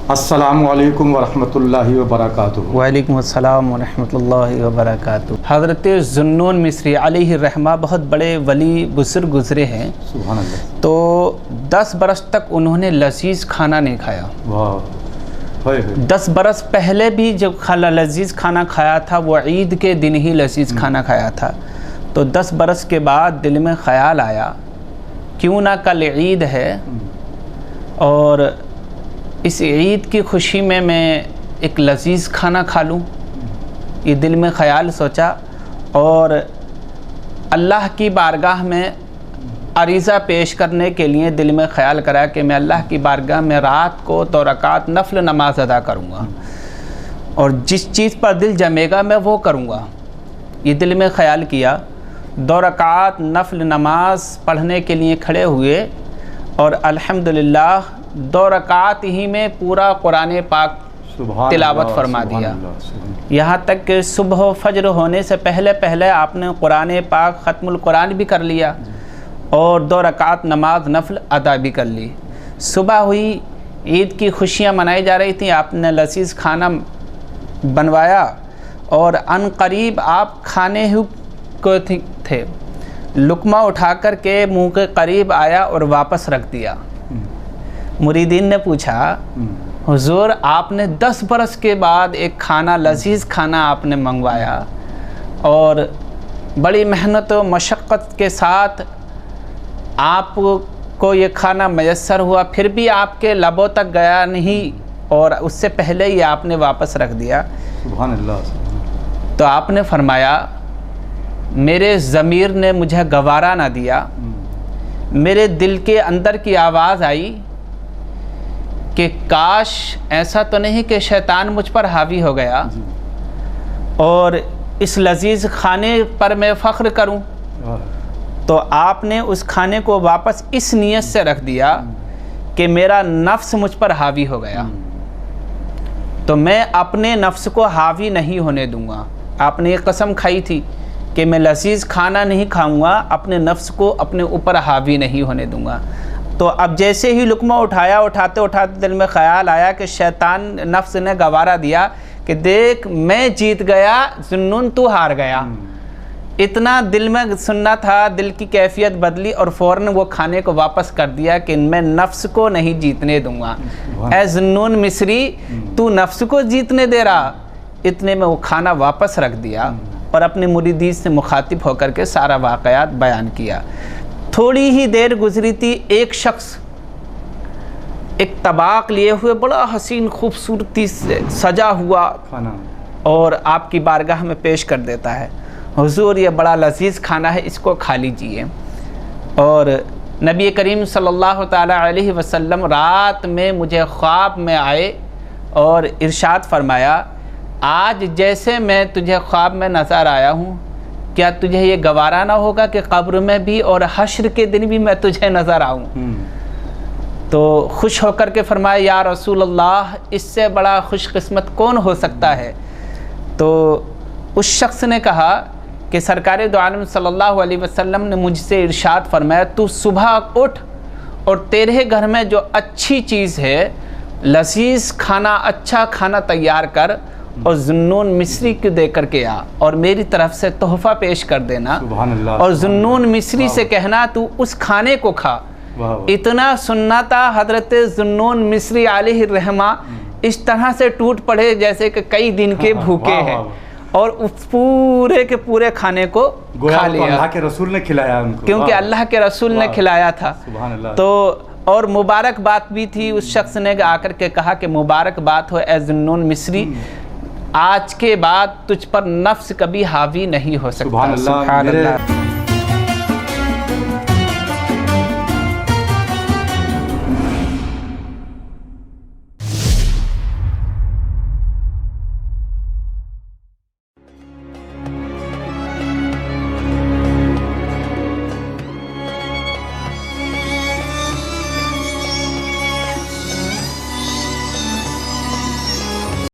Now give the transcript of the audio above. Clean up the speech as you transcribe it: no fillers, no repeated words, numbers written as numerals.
अस्सलामु अलैकुम वरहमतुल्लाहि वबरकातुहू। वालेकुम अस्सलाम वरहमतुल्लाहि वबरकातुहू। हज़रत ज़ुन्नून मिस्री अलैहि रहमा बहुत बड़े वली बुज़ुर्ग गुज़रे हैं। सुभान अल्लाह। तो 10 बरस तक उन्होंने लजीज़ खाना नहीं खाया। वाह। 10 बरस पहले भी जब लजीज़ खाना खाया था वो ईद के दिन ही लजीज़ खाना खाया था। तो 10 बरस के बाद दिल में ख़याल आया क्यों ना कल ईद है और इस ईद की खुशी में मैं एक लजीज़ खाना खा लूँ। ये दिल में ख़याल सोचा और अल्लाह की बारगाह में अरीज़ा पेश करने के लिए दिल में ख़याल करा कि मैं अल्लाह की बारगाह में रात को 2 रकात नफल नमाज अदा करूँगा और जिस चीज़ पर दिल जमेगा मैं वो करूँगा। ये दिल में ख़याल किया, 2 रकात नफल नमाज पढ़ने के लिए खड़े हुए और अल्हम्दुलिल्लाह 2 रकात ही में पूरा कुरान पाक तिलावत फरमा दिया। यहाँ तक कि सुबह फजर होने से पहले पहले आपने कुरान पाक ख़त्मुल कुरान भी कर लिया और 2 रकात नमाज नफल अदा भी कर ली। सुबह हुई, ईद की खुशियाँ मनाई जा रही थी, आपने लजीज़ खाना बनवाया और अनकरीब आप खाने ही को थे, लुकमा उठा कर के मुँह के करीब आया और वापस रख दिया। मुरीदीन ने पूछा, हुजूर आपने 10 बरस के बाद एक खाना लजीज़ खाना आपने मंगवाया और बड़ी मेहनत और मशक्क़त के साथ आपको ये खाना मैसर हुआ, फिर भी आपके लबों तक गया नहीं और उससे पहले ही आपने वापस रख दिया। सुभान अल्लाह। तो आपने फरमाया, मेरे ज़मीर ने मुझे गवारा ना दिया, मेरे दिल के अंदर की आवाज़ आई कि काश ऐसा तो नहीं कि शैतान मुझ पर हावी हो गया और इस लजीज़ खाने पर मैं फ़ख्र करूं। तो आपने उस खाने को वापस इस नीयत से रख दिया कि मेरा नफ्स मुझ पर हावी हो गया, तो मैं अपने नफ्स को हावी नहीं होने दूंगा। आपने एक कसम खाई थी कि मैं लजीज़ खाना नहीं खाऊंगा, अपने नफ्स को अपने ऊपर हावी नहीं होने दूंगा। तो अब जैसे ही लुकमा उठाया, उठाते उठाते दिल में ख़याल आया कि शैतान नफ्स ने गवारा दिया कि देख मैं जीत गया, ज़ुन्नून तू हार गया। इतना दिल में सुनना था, दिल की कैफियत बदली और फ़ौरन वो खाने को वापस कर दिया कि मैं नफ्स को नहीं जीतने दूंगा। ऐ ज़ुन्नून मिस्री, तू नफ्स को जीतने दे रहा। इतने में वो खाना वापस रख दिया और अपने मुरीदीन से मुखातिब होकर के सारा वाक़यात बयान किया। थोड़ी ही देर गुजरी थी, एक शख्स एक तबाक लिए हुए बड़ा हसीन खूबसूरती से सजा हुआ खाना और आपकी बारगाह में पेश कर देता है, हुजूर ये बड़ा लजीज़ खाना है, इसको खा लीजिए। और नबी करीम सल्लल्लाहु ताला अलैहि वसल्लम रात में मुझे ख्वाब में आए और इरशाद फरमाया, आज जैसे मैं तुझे ख्वाब में नज़र आया हूँ, क्या तुझे ये गवारा ना होगा कि कब्र में भी और हश्र के दिन भी मैं तुझे नज़र आऊँ। तो खुश होकर के फरमाया, या रसूल अल्लाह, इससे बड़ा खुशकिस्मत कौन हो सकता है। तो उस शख्स ने कहा कि सरकार दो आलम सल्लल्लाहु अलैहि वसल्लम ने मुझसे इरशाद फरमाया, तू सुबह उठ और तेरे घर में जो अच्छी चीज़ है, लजीज़ खाना, अच्छा खाना तैयार कर और ज़ुन्नून मिस्री को दे करके आ और मेरी तरफ से तोहफ़ा पेश कर देना और ज़ुन्नून मिस्री से कहना तू उस खाने को खा। इतना सुनना था, हज़रत ज़ुन्नून मिस्री अलैहि रहमा इस तरह से टूट पड़े जैसे कि कई दिन के भूखे हैं और उस पूरे के पूरे खाने को खा लिया। अल्लाह के रसूल ने खिलाया उनको, क्योंकि अल्लाह के रसूल ने खिलाया था। तो और मुबारक बात भी थी, उस शख्स ने आकर के कहा कि मुबारक बात हो ए ज़ुन्नून मिस्री, आज के बाद तुझ पर नफ्स कभी हावी नहीं हो सकता। सुभान अल्लाह।